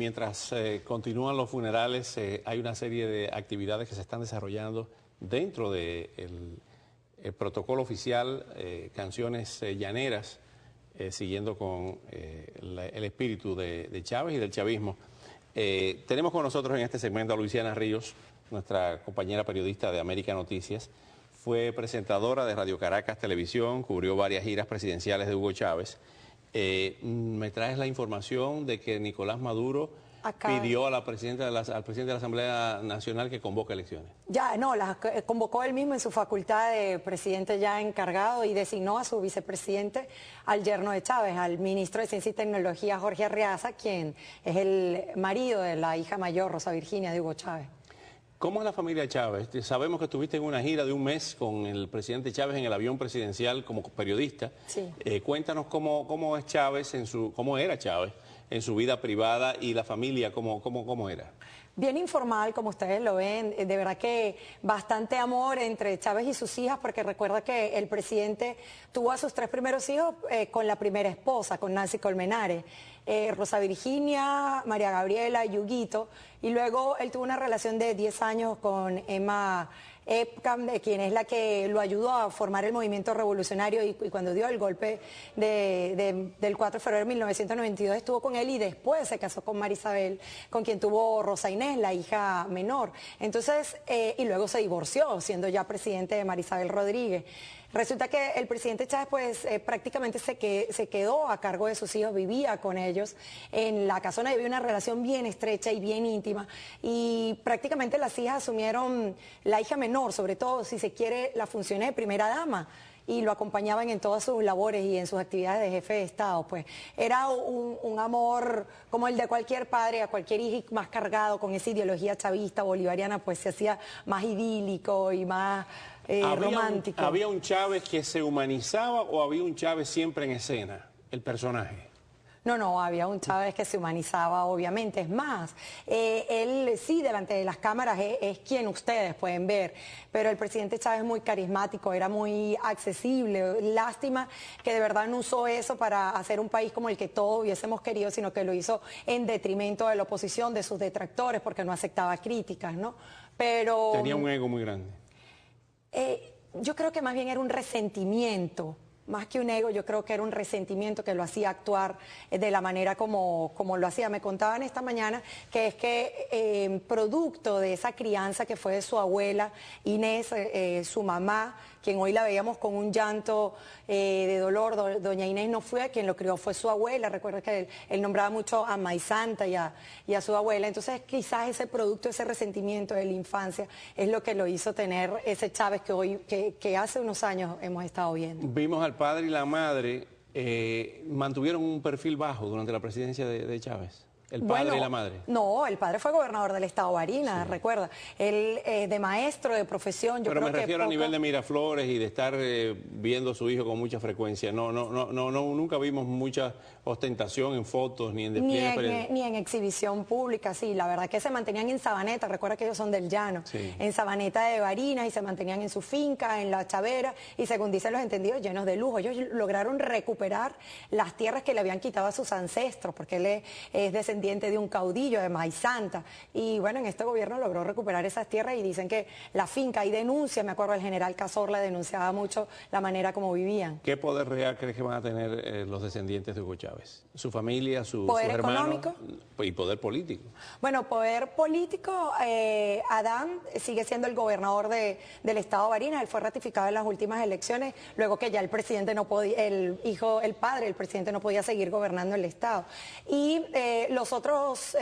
mientras continúan los funerales, hay una serie de actividades que se están desarrollando dentro del el protocolo oficial, canciones llaneras, siguiendo con el espíritu de Chávez y del chavismo. Tenemos con nosotros en este segmento a Luisiana Ríos, nuestra compañera periodista de América Noticias. Fue presentadora de Radio Caracas Televisión, cubrió varias giras presidenciales de Hugo Chávez. Me traes la información de que Nicolás Maduro pidió a al presidente de la Asamblea Nacional que convoque elecciones. Ya, no, las convocó él mismo en su facultad de presidente ya encargado y designó a su vicepresidente, al yerno de Chávez, al ministro de Ciencia y Tecnología, Jorge Arreaza, quien es el marido de la hija mayor, Rosa Virginia, de Hugo Chávez. ¿Cómo es la familia Chávez? Sabemos que estuviste en una gira de un mes con el presidente Chávez en el avión presidencial como periodista. Sí. Cuéntanos cómo es Chávez cómo era Chávez en su vida privada y la familia, cómo era. Bien informal, como ustedes lo ven, de verdad que bastante amor entre Chávez y sus hijas, porque recuerda que el presidente tuvo a sus 3 primeros hijos con la primera esposa, con Nancy Colmenares, Rosa Virginia, María Gabriela, Yuguito, y luego él tuvo una relación de 10 años con Emma Epcam, quien es la que lo ayudó a formar el movimiento revolucionario y cuando dio el golpe del 4 de febrero de 1992 estuvo con él y después se casó con María Isabel, con quien tuvo Rosa Inés, la hija menor. Entonces, y luego se divorció, siendo ya presidente de María Isabel Rodríguez. Resulta que el presidente Chávez pues prácticamente se quedó a cargo de sus hijos, vivía con ellos en la casona y había una relación bien estrecha y bien íntima y prácticamente las hijas asumieron, la hija menor sobre todo, si se quiere, las funciones de primera dama y lo acompañaban en todas sus labores y en sus actividades de jefe de Estado. Pues era un amor como el de cualquier padre a cualquier hijo, más cargado con esa ideología chavista, bolivariana, pues se hacía más idílico y más romántico. ¿Había un Chávez que se humanizaba o había un Chávez siempre en escena, el personaje? No, había un Chávez que se humanizaba, obviamente. Es más, él sí, delante de las cámaras es quien ustedes pueden ver, pero el presidente Chávez es muy carismático, era muy accesible. Lástima que de verdad no usó eso para hacer un país como el que todos hubiésemos querido, sino que lo hizo en detrimento de la oposición, de sus detractores, porque no aceptaba críticas, ¿no? Pero tenía un ego muy grande. Yo creo que más bien era un resentimiento. Más que un ego, yo creo que era un resentimiento que lo hacía actuar de la manera como lo hacía. Me contaban esta mañana que es que producto de esa crianza que fue de su abuela Inés, su mamá, quien hoy la veíamos con un llanto de dolor, doña Inés no fue quien lo crió, fue su abuela. Recuerda que él nombraba mucho a Maizanta y a su abuela. Entonces quizás ese producto, ese resentimiento de la infancia es lo que lo hizo tener ese Chávez que hoy, que hace unos años hemos estado viendo. Vimos al padre y la madre mantuvieron un perfil bajo durante la presidencia de Chávez. El padre y la madre. No, el padre fue gobernador del estado Barinas, sí. Recuerda. Él de maestro, de profesión, Pero me refiero a nivel de Miraflores y de estar viendo a su hijo con mucha frecuencia. Nunca vimos mucha ostentación en fotos ni en despliegues. Ni en exhibición pública, sí. La verdad que se mantenían en Sabaneta, recuerda que ellos son del llano, sí. En Sabaneta de Barinas y se mantenían en su finca, en La Chavera y según dicen los entendidos, llenos de lujo. Ellos lograron recuperar las tierras que le habían quitado a sus ancestros, porque él es descendiente de un caudillo de Maizanta y bueno, en este gobierno logró recuperar esas tierras y dicen que la finca hay denuncia, me acuerdo el general Cazorla denunciaba mucho la manera como vivían. ¿Qué poder real crees que van a tener los descendientes de Hugo Chávez? ¿Su familia, sus hermanos? ¿Poder económico? Y poder político. Bueno, poder político, Adán sigue siendo el gobernador del estado de Barinas, él fue ratificado en las últimas elecciones, luego que ya el presidente no podía, el padre del presidente no podía seguir gobernando el estado. Y los otros,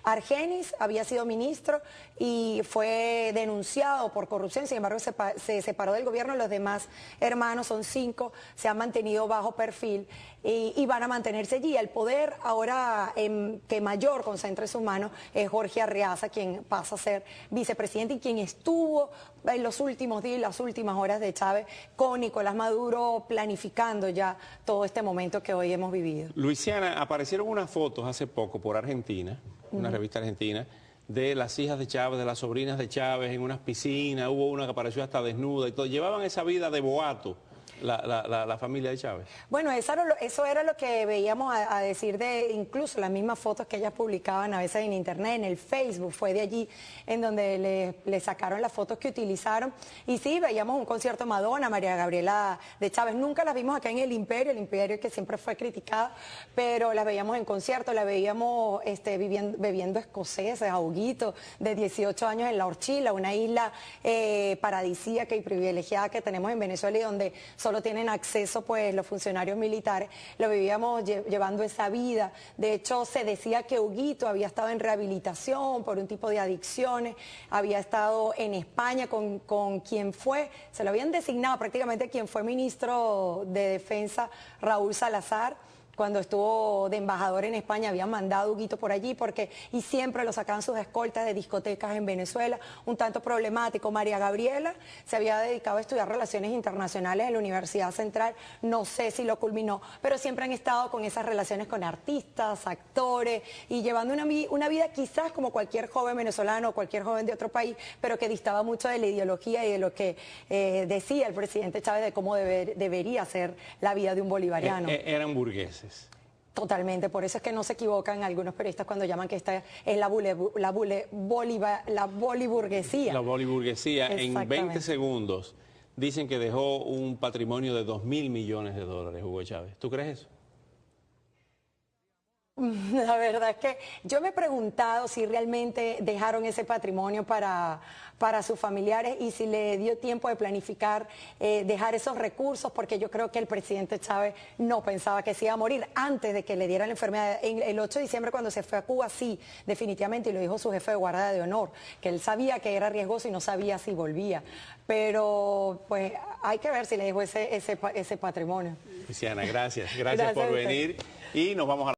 Argenis había sido ministro y fue denunciado por corrupción, sin embargo se separó del gobierno, los demás hermanos, son 5, se han mantenido bajo perfil y van a mantenerse allí. El poder ahora que mayor concentra en sus manos es Jorge Arreaza, quien pasa a ser vicepresidente y quien estuvo en los últimos días, las últimas horas de Chávez con Nicolás Maduro planificando ya todo este momento que hoy hemos vivido. Luisiana, aparecieron unas fotos hace poco por Argentina, una revista argentina, de las hijas de Chávez, de las sobrinas de Chávez en unas piscinas, hubo una que apareció hasta desnuda y todo. Llevaban esa vida de boato la familia de Chávez? Bueno, eso era lo que veíamos a decir de incluso las mismas fotos que ellas publicaban a veces en internet, en el Facebook, fue de allí en donde le sacaron las fotos que utilizaron. Y sí, veíamos un concierto de Madonna, María Gabriela de Chávez. Nunca las vimos acá en el Imperio que siempre fue criticada, pero las veíamos en concierto, la veíamos bebiendo escoceses, aguguitos, de 18 años en La Orchila, una isla paradisíaca y privilegiada que tenemos en Venezuela y donde solo tienen acceso pues los funcionarios militares. Lo vivíamos llevando esa vida. De hecho, se decía que Huguito había estado en rehabilitación por un tipo de adicciones, había estado en España con quien fue, se lo habían designado prácticamente quien fue ministro de Defensa, Raúl Salazar. Cuando estuvo de embajador en España, habían mandado a Huguito por allí y siempre lo sacaban sus escoltas de discotecas en Venezuela, un tanto problemático. María Gabriela se había dedicado a estudiar relaciones internacionales en la Universidad Central, no sé si lo culminó, pero siempre han estado con esas relaciones con artistas, actores y llevando una vida quizás como cualquier joven venezolano o cualquier joven de otro país, pero que distaba mucho de la ideología y de lo que decía el presidente Chávez de cómo debería ser la vida de un bolivariano. Eran burgueses. Totalmente, por eso es que no se equivocan algunos periodistas cuando llaman que esta es la boliburguesía. La boliburguesía. En 20 segundos dicen que dejó un patrimonio de 2.000 millones de dólares, Hugo Chávez. ¿Tú crees eso? La verdad es que yo me he preguntado si realmente dejaron ese patrimonio para sus familiares y si le dio tiempo de planificar dejar esos recursos, porque yo creo que el presidente Chávez no pensaba que se iba a morir antes de que le diera la enfermedad. El 8 de diciembre cuando se fue a Cuba, sí, definitivamente, y lo dijo su jefe de guardia de honor, que él sabía que era riesgoso y no sabía si volvía. Pero pues hay que ver si le dejó ese patrimonio. Luciana, gracias por venir y nos vamos a